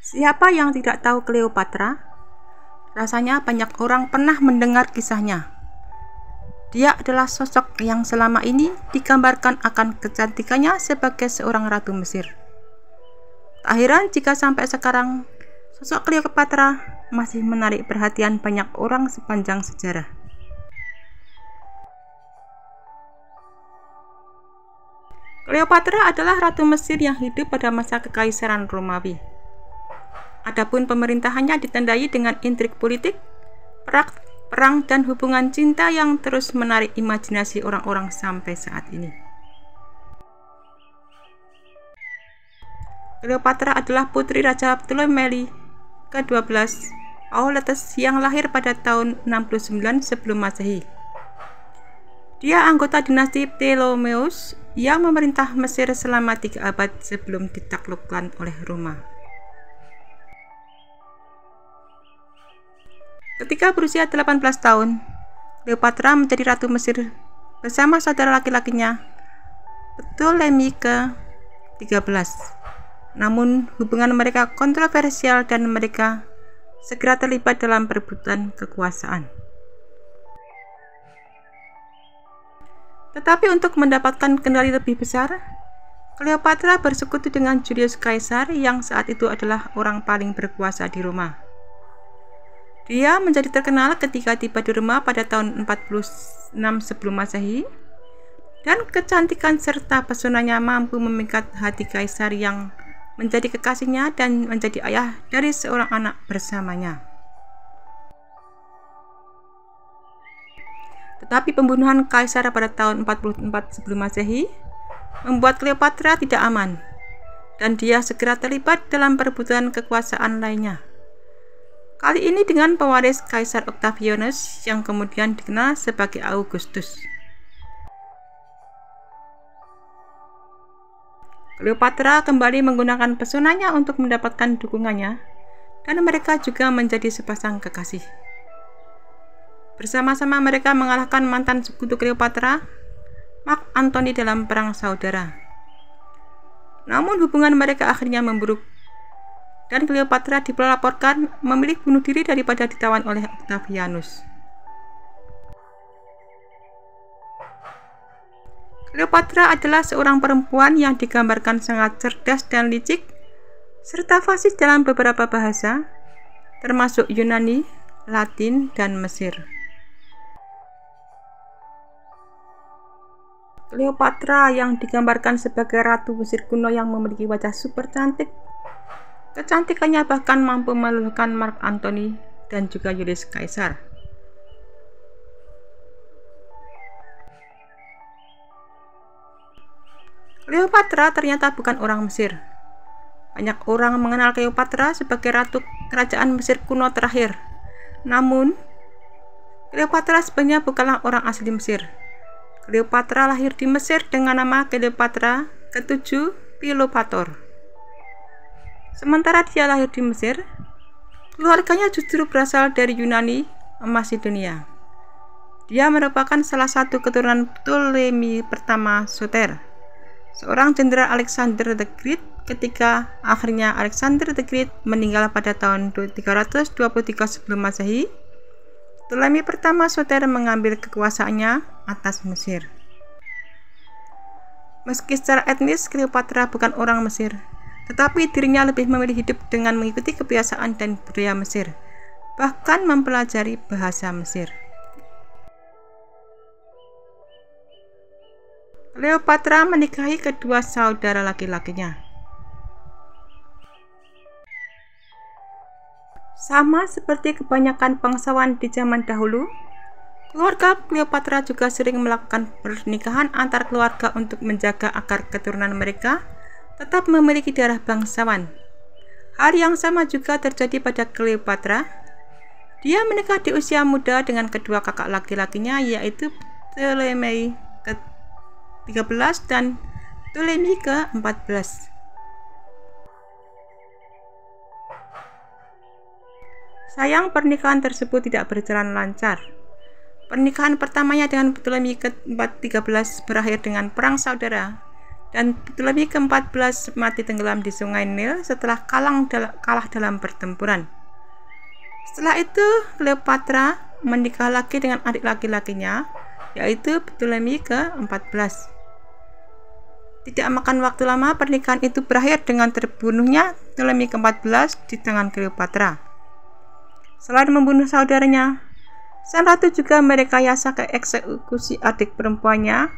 Siapa yang tidak tahu Cleopatra? Rasanya banyak orang pernah mendengar kisahnya. Dia adalah sosok yang selama ini digambarkan akan kecantikannya sebagai seorang ratu Mesir. Tak heran jika sampai sekarang sosok Cleopatra masih menarik perhatian banyak orang sepanjang sejarah. Cleopatra adalah ratu Mesir yang hidup pada masa kekaisaran Romawi. Adapun pemerintahannya ditandai dengan intrik politik, perang dan hubungan cinta yang terus menarik imajinasi orang-orang sampai saat ini. Cleopatra adalah putri Raja Ptolemy ke-12 Auletes yang lahir pada tahun 69 sebelum Masehi. Dia anggota dinasti Ptolemeus yang memerintah Mesir selama 3 abad sebelum ditaklukkan oleh Roma. Ketika berusia 18 tahun, Cleopatra menjadi ratu Mesir bersama saudara laki-lakinya, Ptolemy ke-13. Namun, hubungan mereka kontroversial dan mereka segera terlibat dalam perebutan kekuasaan. Tetapi untuk mendapatkan kendali lebih besar, Cleopatra bersekutu dengan Julius Caesar yang saat itu adalah orang paling berkuasa di Roma. Dia menjadi terkenal ketika tiba di Roma pada tahun 46 sebelum Masehi, dan kecantikan serta pesonanya mampu memikat hati Kaisar yang menjadi kekasihnya dan menjadi ayah dari seorang anak bersamanya. Tetapi pembunuhan Kaisar pada tahun 44 sebelum Masehi membuat Cleopatra tidak aman, dan dia segera terlibat dalam perebutan kekuasaan lainnya. Kali ini dengan pewaris Kaisar Octavianus yang kemudian dikenal sebagai Augustus. Cleopatra kembali menggunakan pesonanya untuk mendapatkan dukungannya, dan mereka juga menjadi sepasang kekasih. Bersama-sama mereka mengalahkan mantan sekutu Cleopatra, Mark Antony, dalam perang saudara. Namun hubungan mereka akhirnya memburuk, dan Cleopatra dilaporkan memilih bunuh diri daripada ditawan oleh Octavianus. Cleopatra adalah seorang perempuan yang digambarkan sangat cerdas dan licik, serta fasih dalam beberapa bahasa, termasuk Yunani, Latin, dan Mesir. Cleopatra yang digambarkan sebagai ratu Mesir kuno yang memiliki wajah super cantik. Kecantikannya bahkan mampu meluluhkan Mark Antony dan juga Julius Caesar. Cleopatra ternyata bukan orang Mesir. Banyak orang mengenal Cleopatra sebagai ratu kerajaan Mesir kuno terakhir. Namun, Cleopatra sebenarnya bukanlah orang asli Mesir. Cleopatra lahir di Mesir dengan nama Cleopatra ke-7 Philopator. Sementara dia lahir di Mesir, keluarganya justru berasal dari Yunani, Macedonia. Dia merupakan salah satu keturunan Ptolemy pertama Soter, seorang jenderal Alexander the Great ketika akhirnya Alexander the Great meninggal pada tahun 323 sebelum Masehi. Ptolemy pertama Soter mengambil kekuasaannya atas Mesir. Meski secara etnis Cleopatra bukan orang Mesir, tetapi dirinya lebih memilih hidup dengan mengikuti kebiasaan dan budaya Mesir, bahkan mempelajari bahasa Mesir. Cleopatra menikahi kedua saudara laki-lakinya. Sama seperti kebanyakan bangsawan di zaman dahulu, keluarga Cleopatra juga sering melakukan pernikahan antar keluarga untuk menjaga agar keturunan mereka tetap memiliki darah bangsawan. Hal yang sama juga terjadi pada Cleopatra. Dia menikah di usia muda dengan kedua kakak laki-lakinya, yaitu Ptolemy ke-13 dan Ptolemy ke-14. Sayang, pernikahan tersebut tidak berjalan lancar. Pernikahan pertamanya dengan Ptolemy ke-13 berakhir dengan perang saudara, dan Ptolemy ke-14 mati tenggelam di Sungai Nil setelah kalah dalam pertempuran. Setelah itu, Cleopatra menikah lagi dengan adik laki-lakinya, yaitu Ptolemy ke-14. Tidak makan waktu lama, pernikahan itu berakhir dengan terbunuhnya Ptolemy ke-14 di tangan Cleopatra. Selain membunuh saudaranya, sang ratu juga merekayasa eksekusi adik perempuannya,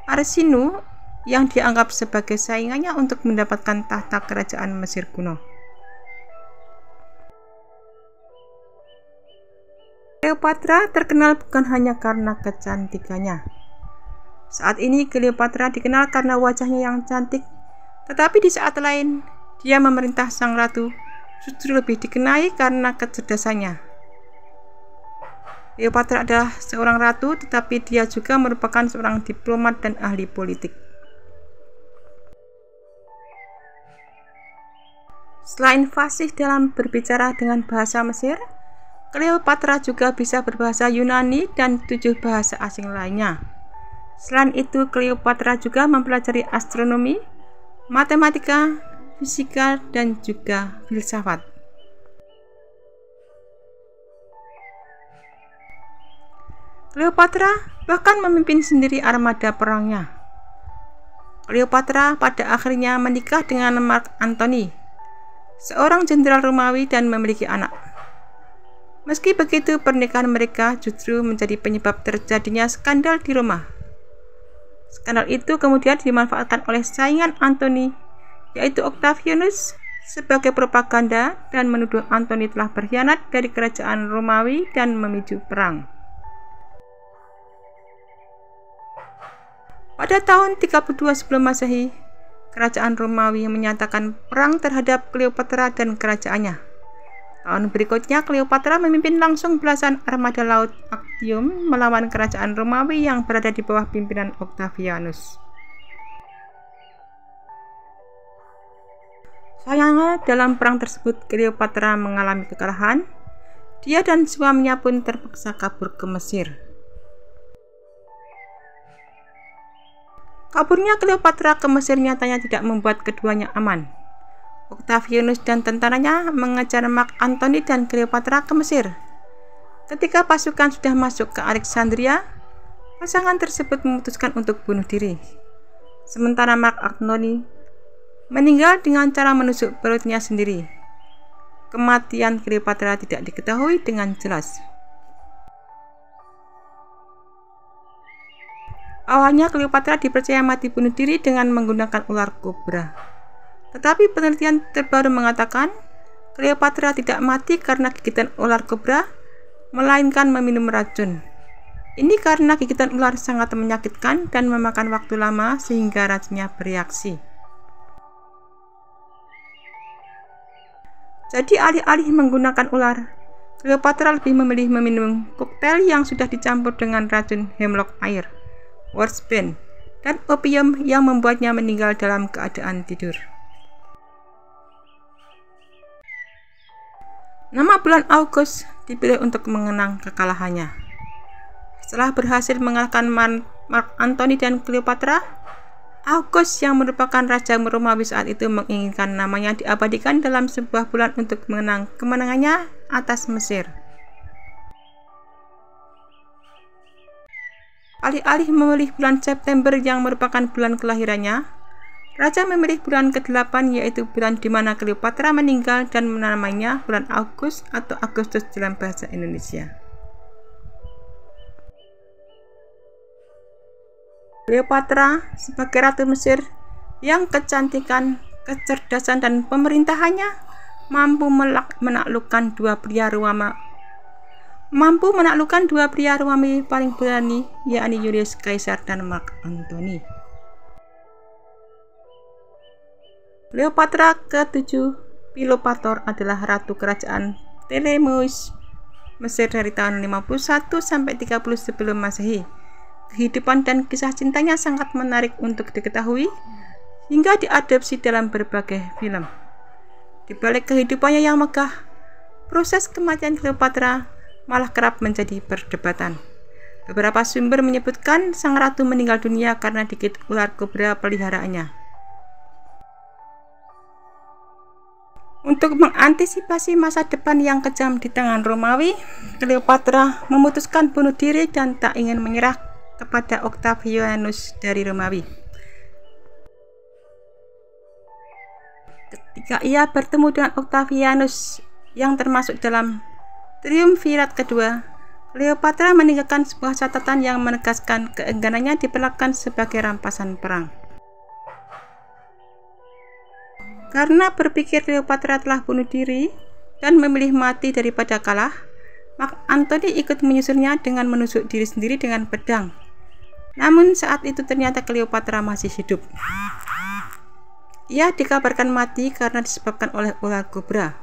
Arsinoe, yang dianggap sebagai saingannya untuk mendapatkan tahta kerajaan Mesir kuno. Cleopatra terkenal bukan hanya karena kecantikannya. Saat ini Cleopatra dikenal karena wajahnya yang cantik, tetapi di saat lain dia memerintah sang ratu justru lebih dikenai karena kecerdasannya. Cleopatra adalah seorang ratu, tetapi dia juga merupakan seorang diplomat dan ahli politik. Selain fasih dalam berbicara dengan bahasa Mesir, Cleopatra juga bisa berbahasa Yunani dan 7 bahasa asing lainnya. Selain itu, Cleopatra juga mempelajari astronomi, matematika, fisika, dan juga filsafat. Cleopatra bahkan memimpin sendiri armada perangnya. Cleopatra pada akhirnya menikah dengan Mark Antony, seorang jenderal Romawi, dan memiliki anak. Meski begitu, pernikahan mereka justru menjadi penyebab terjadinya skandal di Roma. Skandal itu kemudian dimanfaatkan oleh saingan Antony, yaitu Octavianus, sebagai propaganda dan menuduh Antony telah berkhianat dari kerajaan Romawi dan memicu perang. Pada tahun 32 sebelum Masehi, kerajaan Romawi menyatakan perang terhadap Cleopatra dan kerajaannya. Tahun berikutnya, Cleopatra memimpin langsung belasan armada laut Actium melawan kerajaan Romawi yang berada di bawah pimpinan Octavianus. Sayangnya, dalam perang tersebut Cleopatra mengalami kekalahan. Dia dan suaminya pun terpaksa kabur ke Mesir. Kaburnya Cleopatra ke Mesir nyatanya tidak membuat keduanya aman. Octavianus dan tentaranya mengejar Mark Antony dan Cleopatra ke Mesir. Ketika pasukan sudah masuk ke Alexandria, pasangan tersebut memutuskan untuk bunuh diri. Sementara Mark Antony meninggal dengan cara menusuk perutnya sendiri. Kematian Cleopatra tidak diketahui dengan jelas. Awalnya Cleopatra dipercaya mati bunuh diri dengan menggunakan ular kobra. Tetapi penelitian terbaru mengatakan Cleopatra tidak mati karena gigitan ular kobra, melainkan meminum racun. Ini karena gigitan ular sangat menyakitkan dan memakan waktu lama sehingga racunnya bereaksi. Jadi alih-alih menggunakan ular, Cleopatra lebih memilih meminum koktail yang sudah dicampur dengan racun hemlock air, Worspen, dan opium yang membuatnya meninggal dalam keadaan tidur. Nama bulan Agustus dipilih untuk mengenang kekalahannya. Setelah berhasil mengalahkan Mark Antony dan Cleopatra, Agustus yang merupakan raja Romawi saat itu menginginkan namanya diabadikan dalam sebuah bulan untuk mengenang kemenangannya atas Mesir. Alih-alih memilih bulan September yang merupakan bulan kelahirannya, raja memilih bulan ke-8, yaitu bulan di mana Cleopatra meninggal, dan menamainya bulan Agustus atau Agustus dalam bahasa Indonesia. Cleopatra sebagai ratu Mesir yang kecantikan, kecerdasan, dan pemerintahannya mampu menaklukkan dua pria Romawi paling berani, yakni Julius Caesar dan Mark Antony. Cleopatra ke-7 Philopator adalah ratu kerajaan Ptolemaios Mesir dari tahun 51 sampai 30 sebelum Masehi. Kehidupan dan kisah cintanya sangat menarik untuk diketahui hingga diadopsi dalam berbagai film. Di balik kehidupannya yang megah, proses kematian Cleopatra malah kerap menjadi perdebatan. Beberapa sumber menyebutkan sang ratu meninggal dunia karena digigit ular kobra peliharaannya. Untuk mengantisipasi masa depan yang kejam di tangan Romawi, Cleopatra memutuskan bunuh diri dan tak ingin menyerah kepada Octavianus dari Romawi. Ketika ia bertemu dengan Octavianus yang termasuk dalam triumvirat kedua, Cleopatra meninggalkan sebuah catatan yang menegaskan keengganannya diperlakukan sebagai rampasan perang. Karena berpikir Cleopatra telah bunuh diri dan memilih mati daripada kalah, Mark Antony ikut menyusulnya dengan menusuk diri sendiri dengan pedang. Namun saat itu ternyata Cleopatra masih hidup. Ia dikabarkan mati karena disebabkan oleh ular kobra.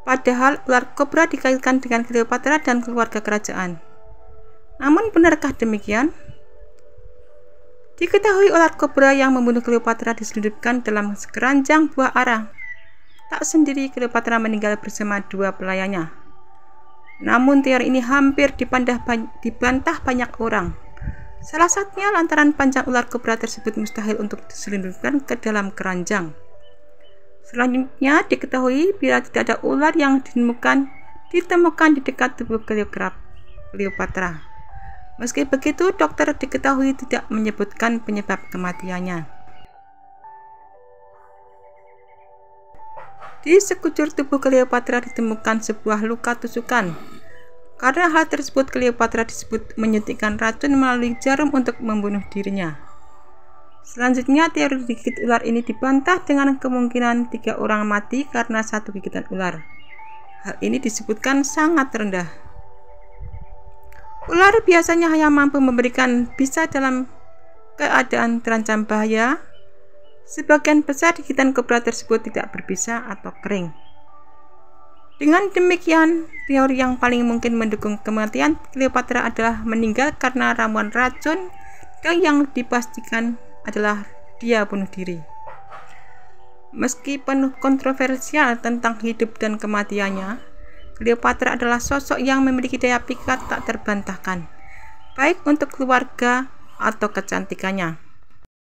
Padahal ular kobra dikaitkan dengan Cleopatra dan keluarga kerajaan. Namun benarkah demikian? Diketahui ular kobra yang membunuh Cleopatra diselundupkan dalam sekeranjang buah arang. Tak sendiri Cleopatra meninggal bersama dua pelayannya. Namun teori ini hampir dibantah banyak orang. Salah satunya lantaran panjang ular kobra tersebut mustahil untuk diselundupkan ke dalam keranjang. Selanjutnya diketahui bila tidak ada ular yang ditemukan di dekat tubuh Cleopatra. Meski begitu, dokter diketahui tidak menyebutkan penyebab kematiannya. Di sekujur tubuh Cleopatra ditemukan sebuah luka tusukan. Karena hal tersebut, Cleopatra disebut menyuntikkan racun melalui jarum untuk membunuh dirinya. Selanjutnya, teori digigit ular ini dibantah dengan kemungkinan 3 orang mati karena 1 gigitan ular. Hal ini disebutkan sangat rendah. Ular biasanya hanya mampu memberikan bisa dalam keadaan terancam bahaya. Sebagian besar gigitan kobra tersebut tidak berbisa atau kering. Dengan demikian, teori yang paling mungkin mendukung kematian Cleopatra adalah meninggal karena ramuan racun dan yang dipastikan adalah dia bunuh diri. Meski penuh kontroversial tentang hidup dan kematiannya, Cleopatra adalah sosok yang memiliki daya pikat tak terbantahkan, baik untuk keluarga atau kecantikannya.